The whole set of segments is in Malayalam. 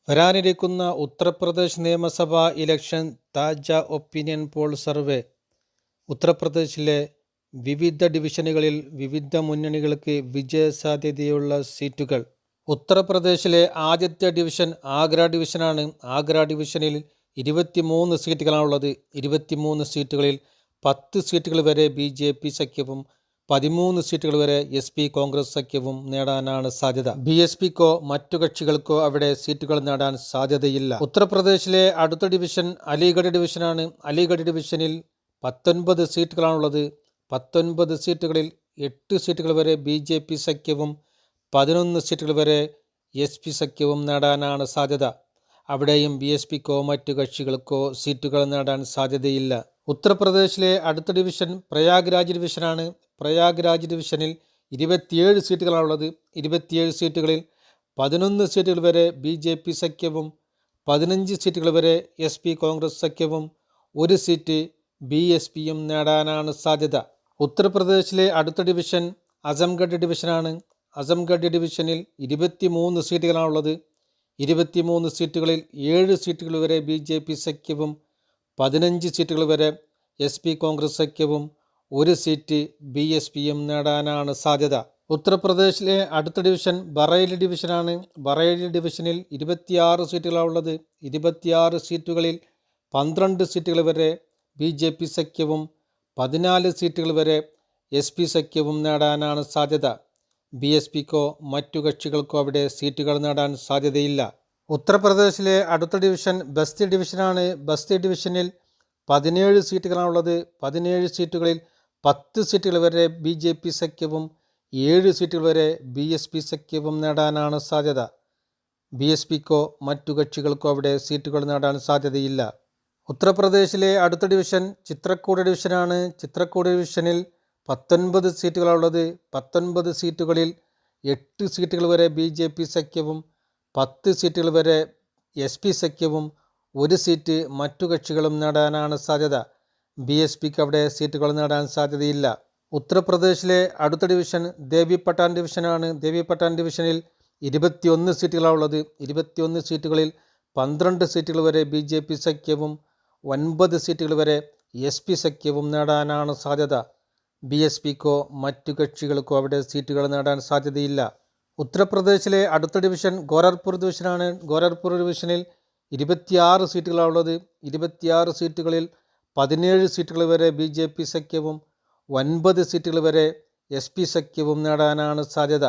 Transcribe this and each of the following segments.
വരാനിരിക്കുന്ന ഉത്തർപ്രദേശ് നിയമസഭാ ഇലക്ഷൻ താജ ഒപ്പീനിയൻ പോൾ സർവേ. ഉത്തർപ്രദേശിലെ വിവിധ ഡിവിഷനുകളിൽ വിവിധ മുന്നണികൾക്ക് വിജയസാധ്യതയുള്ള സീറ്റുകൾ. ഉത്തർപ്രദേശിലെ ആദ്യത്തെ ഡിവിഷൻ ആഗ്ര ഡിവിഷനാണ്. ആഗ്ര ഡിവിഷനിൽ 23 സീറ്റുകളാണുള്ളത്. 23 സീറ്റുകളിൽ 10 സീറ്റുകൾ വരെ BJP സഖ്യവും 13 സീറ്റുകൾ വരെ SP കോൺഗ്രസ് സഖ്യവും നേടാനാണ് സാധ്യത. BSPക്കോ മറ്റു കക്ഷികൾക്കോ അവിടെ സീറ്റുകൾ നേടാൻ സാധ്യതയില്ല. ഉത്തർപ്രദേശിലെ അടുത്ത ഡിവിഷൻ അലിഗഡ് ഡിവിഷനാണ്. അലിഗഡ് ഡിവിഷനിൽ 19 സീറ്റുകളാണുള്ളത്. 19 സീറ്റുകളിൽ 8 സീറ്റുകൾ വരെ BJP സഖ്യവും 11 സീറ്റുകൾ വരെ SP സഖ്യവും നേടാനാണ് സാധ്യത. അവിടെയും BSPക്കോ മറ്റു കക്ഷികൾക്കോ സീറ്റുകൾ നേടാൻ സാധ്യതയില്ല. ഉത്തർപ്രദേശിലെ അടുത്ത ഡിവിഷൻ പ്രയാഗ്രാജ് ഡിവിഷനാണ്. പ്രയാഗ്രാജ് ഡിവിഷനിൽ 27 സീറ്റുകളാണുള്ളത്. 27 സീറ്റുകളിൽ 11 സീറ്റുകൾ വരെ BJP സഖ്യവും 15 സീറ്റുകൾ വരെ SP കോൺഗ്രസ് സഖ്യവും 1 സീറ്റ് BSPയും നേടാനാണ് സാധ്യത. ഉത്തർപ്രദേശിലെ അടുത്ത ഡിവിഷൻ അസംഗഡ് ഡിവിഷനാണ്. അസംഗഡ് ഡിവിഷനിൽ 23 സീറ്റുകളാണുള്ളത്. 23 സീറ്റുകളിൽ 7 സീറ്റുകൾ വരെ BJP സഖ്യവും 15 സീറ്റുകൾ വരെ SP കോൺഗ്രസ് സഖ്യവും 1 സീറ്റ് BSPയും നേടാനാണ് സാധ്യത. ഉത്തർപ്രദേശിലെ അടുത്ത ഡിവിഷൻ ബറേലി ഡിവിഷനാണ്. ബറേലി ഡിവിഷനിൽ 26 സീറ്റുകളാണുള്ളത്. 26 സീറ്റുകളിൽ 12 സീറ്റുകൾ വരെ BJP സഖ്യവും 14 സീറ്റുകൾ വരെ SP സഖ്യവും നേടാനാണ് സാധ്യത. BSPക്കോ മറ്റു കക്ഷികൾക്കോ അവിടെ സീറ്റുകൾ നേടാൻ സാധ്യതയില്ല. ഉത്തർപ്രദേശിലെ അടുത്ത ഡിവിഷൻ ബസ്തി ഡിവിഷനാണ്. ബസ്തി ഡിവിഷനിൽ 17 സീറ്റുകളാണുള്ളത്. 17 സീറ്റുകളിൽ 10 സീറ്റുകൾ വരെ BJP സഖ്യവും 7 സീറ്റുകൾ വരെ BSP സഖ്യവും നേടാനാണ് സാധ്യത. BSPക്കോ മറ്റു കക്ഷികൾക്കോ അവിടെ സീറ്റുകൾ നേടാൻ സാധ്യതയില്ല. ഉത്തർപ്രദേശിലെ അടുത്ത ഡിവിഷൻ ചിത്രകൂട് ഡിവിഷനാണ്. ചിത്രകൂട് ഡിവിഷനിൽ 19 സീറ്റുകളാണുള്ളത്. 19 സീറ്റുകളിൽ 8 സീറ്റുകൾ വരെ BJP സഖ്യവും 10 സീറ്റുകൾ വരെ SP സഖ്യവും 1 സീറ്റ് മറ്റു കക്ഷികളും നേടാനാണ് സാധ്യത. BSPക്ക് അവിടെ സീറ്റുകൾ നേടാൻ സാധ്യതയില്ല. ഉത്തർപ്രദേശിലെ അടുത്ത ഡിവിഷൻ ദേവിപട്ടാൻ ഡിവിഷനാണ്. ദേവിപട്ടാൻ ഡിവിഷനിൽ 21 സീറ്റുകളാണുള്ളത്. 21 സീറ്റുകളിൽ 12 സീറ്റുകൾ വരെ BJP സഖ്യവും 9 സീറ്റുകൾ വരെ SP സഖ്യവും നേടാനാണ് സാധ്യത. BSPക്കോ മറ്റു കക്ഷികൾക്കോ അവിടെ സീറ്റുകൾ നേടാൻ സാധ്യതയില്ല. ഉത്തർപ്രദേശിലെ അടുത്ത ഡിവിഷൻ ഗോരഖ്പൂർ ഡിവിഷനാണ്. ഗോരഖ്പൂർ ഡിവിഷനിൽ 26 സീറ്റുകളാണുള്ളത്. 26 സീറ്റുകളിൽ 17 സീറ്റുകൾ വരെ BJP സഖ്യവും 9 സീറ്റുകൾ വരെ SP സഖ്യവും നേടാനാണ് സാധ്യത.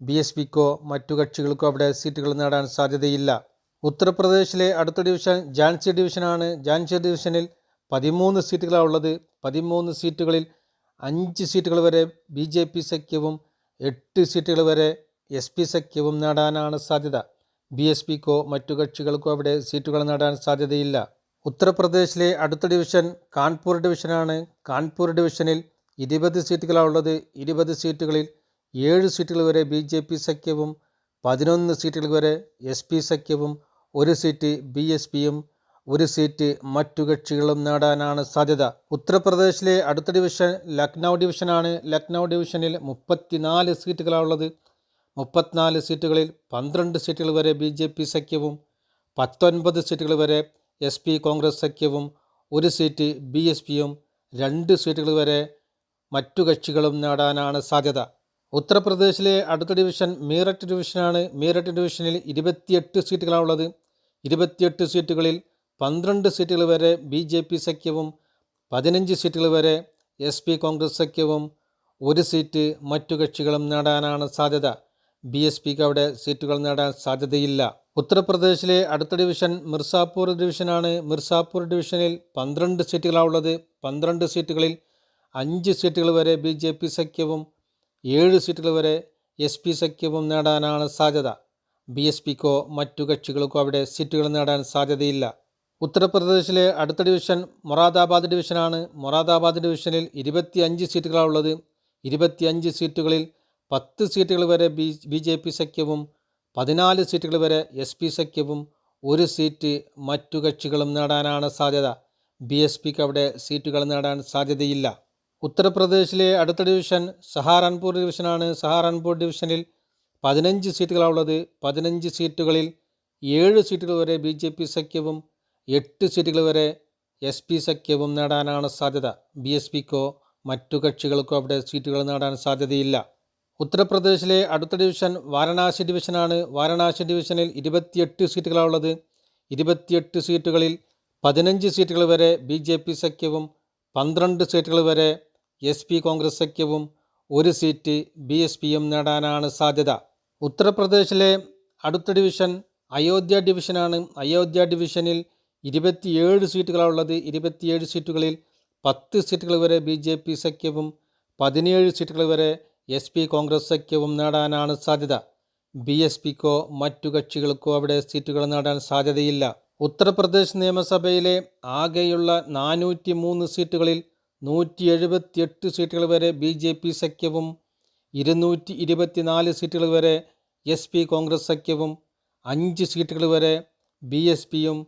BSPക്കോ മറ്റു കക്ഷികൾക്കോ അവിടെ സീറ്റുകൾ നേടാൻ സാധ്യതയില്ല. ഉത്തർപ്രദേശിലെ അടുത്ത ഡിവിഷൻ ഝാൻസി ഡിവിഷനാണ്. ഝാൻസി ഡിവിഷനിൽ 13 സീറ്റുകളാണുള്ളത്. 13 സീറ്റുകളിൽ 5 സീറ്റുകൾ വരെ BJP സഖ്യവും 8 സീറ്റുകൾ വരെ SP സഖ്യവും നേടാനാണ് സാധ്യത. BSPക്കോ മറ്റു കക്ഷികൾക്കോ അവിടെ സീറ്റുകൾ നേടാൻ സാധ്യതയില്ല. ഉത്തർപ്രദേശിലെ അടുത്ത ഡിവിഷൻ കാൺപൂർ ഡിവിഷനാണ്. കാൺപൂർ ഡിവിഷനിൽ 20 സീറ്റുകളാണുള്ളത്. 20 സീറ്റുകളിൽ 7 സീറ്റുകൾ വരെ BJP സഖ്യവും 11 സീറ്റുകൾ വരെ SP സഖ്യവും 1 സീറ്റ് BSPയും 1 സീറ്റ് മറ്റു കക്ഷികളും നേടാനാണ് സാധ്യത. ഉത്തർപ്രദേശിലെ അടുത്ത ഡിവിഷൻ ലക്നൗ ഡിവിഷനാണ്. ലക്നൗ ഡിവിഷനിൽ 34 സീറ്റുകളാണുള്ളത്. 34 സീറ്റുകളിൽ 12 സീറ്റുകൾ വരെ BJP സഖ്യവും 19 സീറ്റുകൾ വരെ SP കോൺഗ്രസ് സഖ്യവും 1 സീറ്റ് BSPയും 2 സീറ്റുകൾ വരെ മറ്റു കക്ഷികളും നേടാനാണ് സാധ്യത. ഉത്തർപ്രദേശിലെ അടുത്ത ഡിവിഷൻ മീററ്റ് ഡിവിഷനാണ്. മീററ്റ് ഡിവിഷനിൽ 28 സീറ്റുകളാണുള്ളത്. 28 സീറ്റുകളിൽ 12 സീറ്റുകൾ വരെ BJP സഖ്യവും 15 സീറ്റുകൾ വരെ SP കോൺഗ്രസ് സഖ്യവും 1 സീറ്റ് മറ്റു കക്ഷികളും നേടാനാണ് സാധ്യത. BSPക്ക് അവിടെ സീറ്റുകൾ നേടാൻ സാധ്യതയില്ല. ഉത്തർപ്രദേശിലെ അടുത്ത ഡിവിഷൻ മിർസാപൂർ ഡിവിഷനാണ്. മിർസാപൂർ ഡിവിഷനിൽ 12 സീറ്റുകളാണുള്ളത്. 12 സീറ്റുകളിൽ 5 സീറ്റുകൾ വരെ BJP സഖ്യവും 7 സീറ്റുകൾ വരെ SP സഖ്യവും നേടാനാണ് സാധ്യത. BSPക്കോ മറ്റു കക്ഷികൾക്കോ അവിടെ സീറ്റുകൾ നേടാൻ സാധ്യതയില്ല. ഉത്തർപ്രദേശിലെ അടുത്ത ഡിവിഷൻ മൊറാദാബാദ് ഡിവിഷനാണ്. മൊറാദാബാദ് ഡിവിഷനിൽ 25 സീറ്റുകളാണുള്ളത്. 25 സീറ്റുകളിൽ 10 സീറ്റുകൾ വരെ BJP സഖ്യവും 14 സീറ്റുകൾ വരെ SP സഖ്യവും 1 സീറ്റ് മറ്റു കക്ഷികളും നേടാനാണ് സാധ്യത. BSPക്ക് അവിടെ സീറ്റുകൾ നേടാൻ സാധ്യതയില്ല. ഉത്തർപ്രദേശിലെ അടുത്ത ഡിവിഷൻ സഹാറൻപൂർ ഡിവിഷനാണ്. സഹാറൻപൂർ ഡിവിഷനിൽ 15 സീറ്റുകളാണുള്ളത്. 15 സീറ്റുകളിൽ 7 സീറ്റുകൾ വരെ BJP സഖ്യവും 8 സീറ്റുകൾ വരെ SP സഖ്യവും നേടാനാണ് സാധ്യത. BSPക്കോ മറ്റു കക്ഷികൾക്കോ അവിടെ സീറ്റുകൾ നേടാൻ സാധ്യതയില്ല. ഉത്തർപ്രദേശിലെ അടുത്ത ഡിവിഷൻ വാരണാസി ഡിവിഷനാണ്. വാരണാസി ഡിവിഷനിൽ 28 സീറ്റുകളാണുള്ളത്. 28 സീറ്റുകളിൽ 15 സീറ്റുകൾ വരെ BJP സഖ്യവും 12 സീറ്റുകൾ വരെ SP കോൺഗ്രസ് സഖ്യവും 1 സീറ്റ് BSPയും നേടാനാണ് സാധ്യത. ഉത്തർപ്രദേശിലെ അടുത്ത ഡിവിഷൻ അയോധ്യ ഡിവിഷനാണ്. അയോധ്യ ഡിവിഷനിൽ 27 സീറ്റുകളാണുള്ളത്. 27 സീറ്റുകളിൽ 10 സീറ്റുകൾ വരെ BJP സഖ്യവും 17 സീറ്റുകൾ വരെ SP കോൺഗ്രസ് സഖ്യവും നേടാനാണ് സാധ്യത. BSPക്കോ മറ്റു കക്ഷികൾക്കോ അവിടെ സീറ്റുകൾ നേടാൻ സാധ്യതയില്ല. ഉത്തർപ്രദേശ് നിയമസഭയിലെ ആകെയുള്ള 403 സീറ്റുകളിൽ 178 സീറ്റുകൾ വരെ BJP സഖ്യവും 224 സീറ്റുകൾ വരെ SP കോൺഗ്രസ് സഖ്യവും 5 സീറ്റുകൾ വരെ BSPയും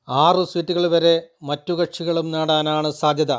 6 സീറ്റുകൾ വരെ മറ്റു കക്ഷികളും നേടാനാണ് സാധ്യത.